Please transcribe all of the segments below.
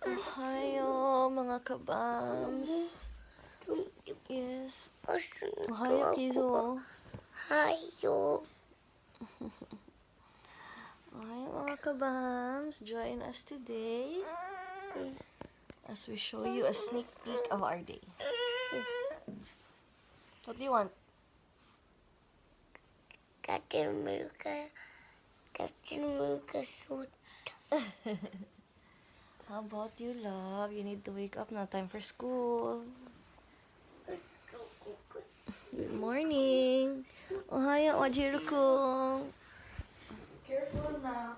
Ohayo, mga kabams. Yes. Ohayo, Kizo. Hayo. Ohayo, mga kabams. Join us today as we show you a sneak peek of our day. What do you want? Captain America suit. How about you, love? You need to wake up now. Time for school. Good morning. Ohayo, Wajiro-kun. Careful na.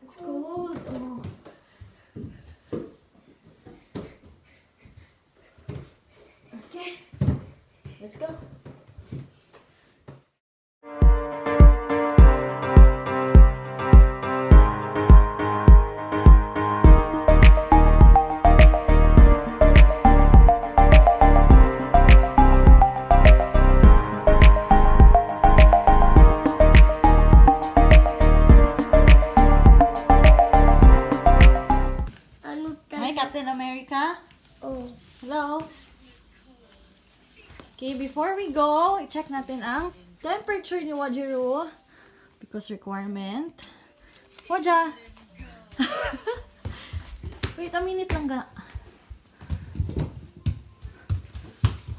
It's cold. Oh. Okay. Let's go. Hi, Captain America. Oh. Hello. Okay, before we go, i-check natin ang temperature ni Wajiro. Because requirement. Waja! Wait, a minute lang ga.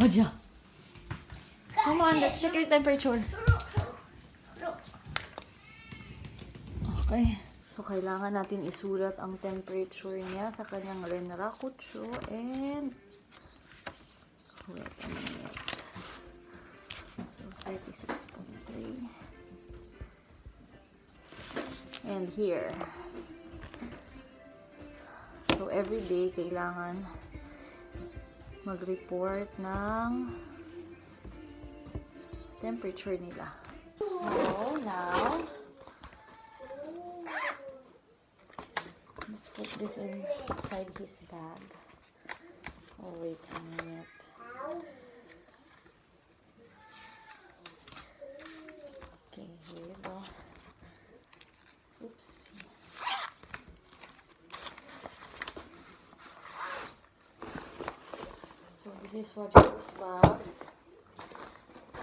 Waja! Come on, let's check your temperature. Okay. So, kailangan natin isulat ang temperature niya sa kanyang renrakutsu and wait a minute. So, 36.3 and here. So, every day kailangan mag-report ng temperature nila. So, now let's put this inside his bag. Oh, wait a minute. Okay, here we go. Oops. So this is Wajiro's bag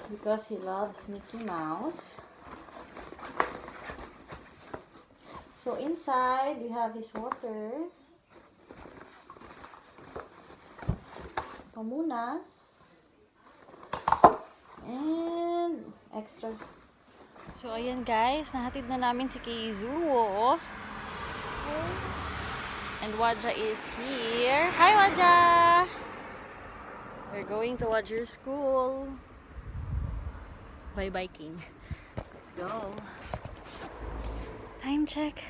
because he loves Mickey Mouse. So inside we have his water, pamunas, and extra. So ayan guys, nahatid na namin si Keizuo. And Waja is here. Hi Waja! We're going to Waja's school by biking. Let's go. Time check.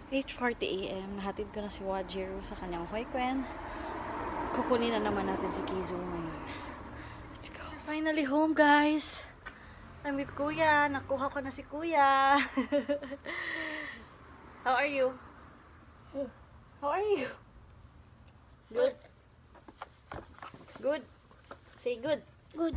8:40 AM. Nahatid ko na si Wajiro sa kanyang hoikwen. Kukunin na naman natin si Kizu ngayon. Let's go. Finally home, guys. I'm with Kuya. Nakuha ko na si Kuya. How are you? How are you? Good? Good? Say good. Good.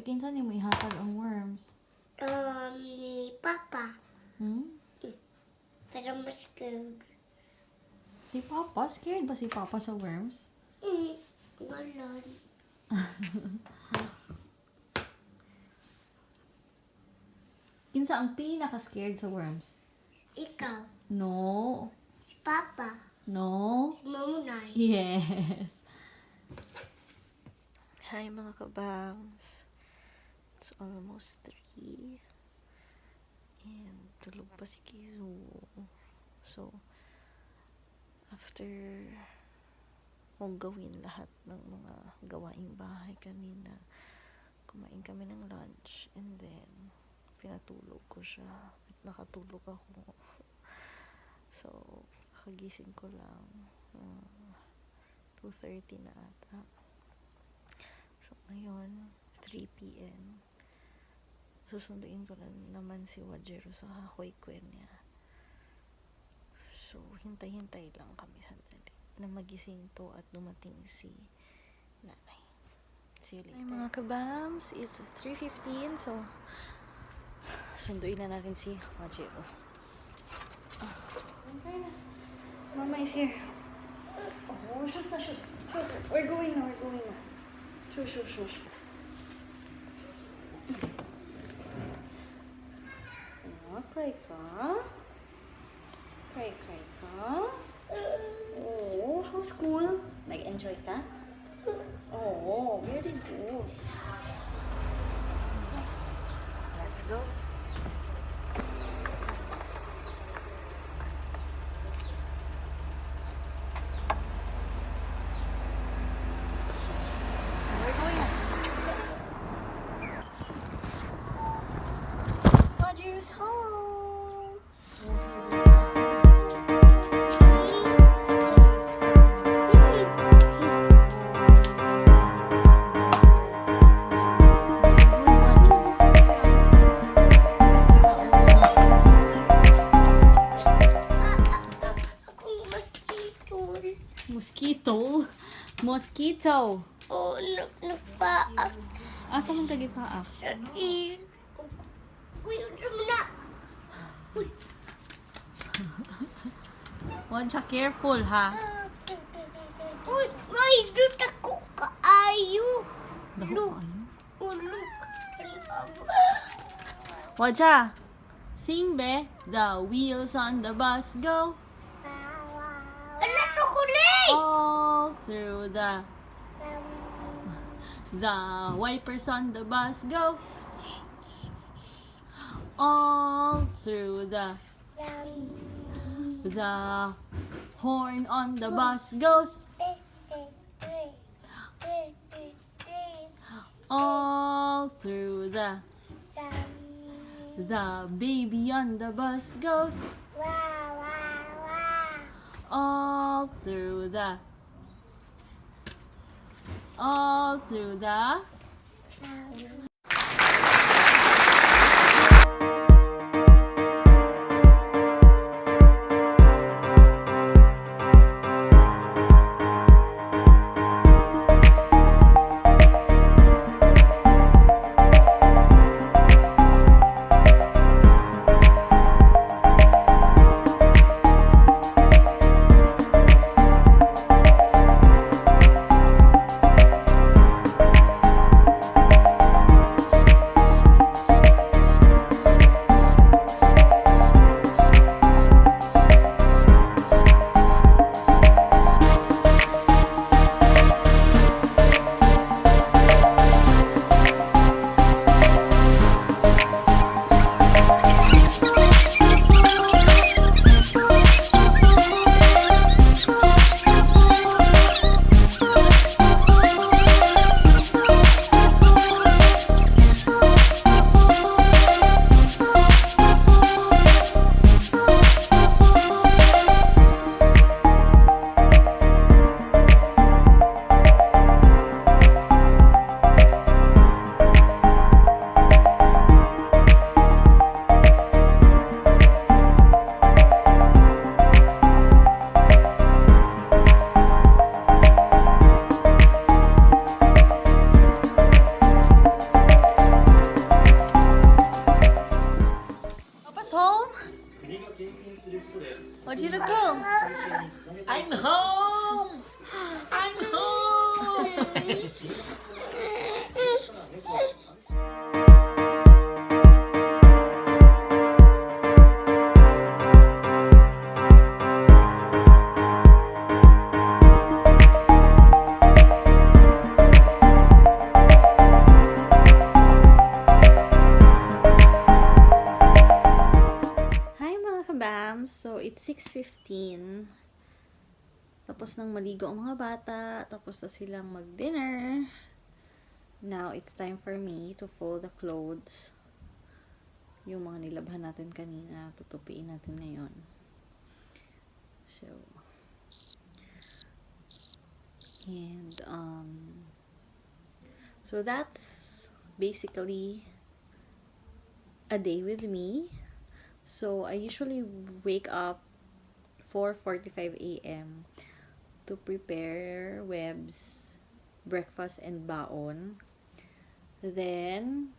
kinsa ni mo ihatag ang worms? Ni Papa. Hmm? Pero mas good. Si Papa? Scared ba si Papa sa worms? Ganon. Kinsa ang pinaka-scared sa worms? Ikaw. No. Si Papa. No. Si Mamunay. Yes. Hi mga kabams. It's almost 3. And tulog pa si Kizu. So, after mong gawin lahat ng mga gawaing bahay kanina, kumain kami ng lunch. And then, pinatulog ko siya. At nakatulog ako. So, kagising ko lang. 2:30 na ata. So, ngayon, 3 p.m. Susunduin ko na naman si Wajero sa hoy-kwen niya. So, hintay-hintay lang kami sandali na magising to at dumating si nanay. See you later. Hi mga kabams, it's 3:15. So, sunduin na natin si Wajero. Mama is here. Oh, shoes na, shoes. Shoes. We're going na, we're going na. Shoes, shoes, shoes. Cry ka? Cry ka? Oh, how's school? Nag-enjoy ka? Oh, very good. Let's go. We're going na. Roger's home. Akong mosquito. Mosquito. Oh, nagpaak Asa mong tagipaak? sa il. Uy, unsa mo na? Uy. Huwag siya careful ha. Uy, may dut ako kaayo. Daho Look. ka ayun. Oh, look. Huwag siya. Sing be. The wheels on the bus go Ala, chocolate! all through the wipers on the bus go all through the horn on the bus goes all through the baby on the bus goes all through the Wajiro, go! I'm home! I'm home! Hi mga kabams! So, it's 6:15. Tapos nang maligo ang mga bata. Tapos na silang mag-dinner. Now, it's time for me to fold the clothes. Yung mga nilabhan natin kanina, tutupiin natin ngayon. So that's basically a day with me. So I usually wake up 4:45 a.m. to prepare Web's breakfast and baon. Then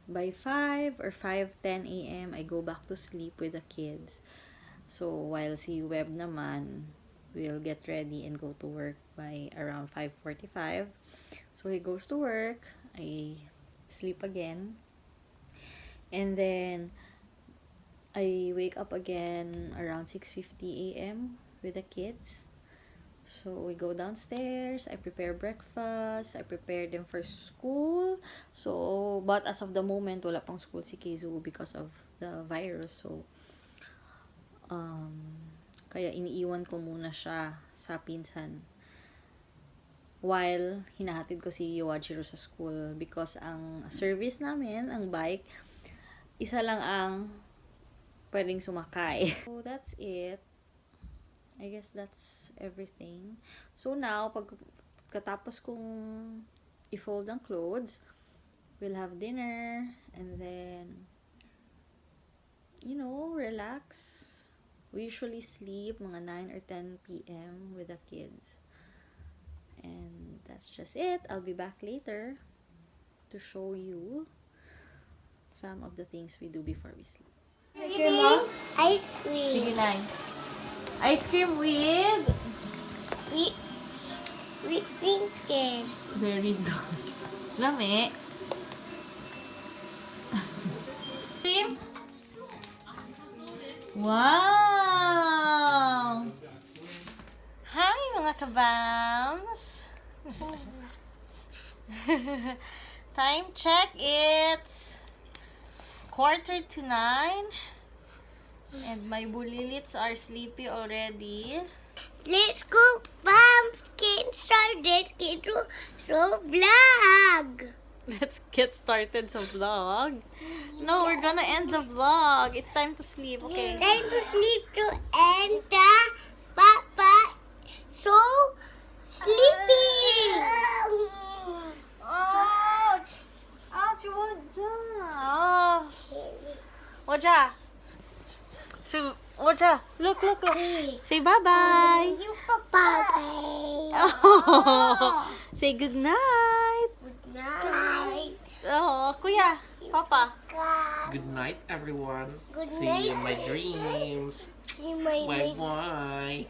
by 5 or 5:10 a.m. I go back to sleep with the kids. So while si Web naman will get ready and go to work by around 5:45. So he goes to work, I sleep again, and then I wake up again around 6:50 a.m. with the kids. So we go downstairs, I prepare breakfast, I prepare them for school. So, but as of the moment, wala pang school si Kizu because of the virus. So, kaya iniiwan ko muna siya sa pinsan while hinahatid ko si Wajiro sa school, because ang service namin, ang bike, isa lang ang pwedeng sumakay. So that's it. I guess that's everything. So now, pagkatapos kong i-fold ang clothes, we'll have dinner and then, you know, relax. We usually sleep mga 9 or 10 p.m. with the kids. And that's just it. I'll be back later to show you some of the things we do before we sleep. Ice cream. Sige, Nay. Ice cream with... With princess. Very good. Lami. Cream? Wow! Hi, mga kabams! Time check, it's 8:45. And my bulilits are sleepy already. Let's go, pumpkin started so vlog. Let's get started sa vlog. No, we're gonna end the vlog. It's time to sleep, okay? Time to sleep to end the Papa so sleepy. Ouch! Ouch, Waja! Oh. Waja! So, Waja, look. Say bye-bye! Bye-bye. Say good night! Good night. Oh, Kuya, Papa. Good night, everyone. Good See night. you in my dreams. See my Bye-bye.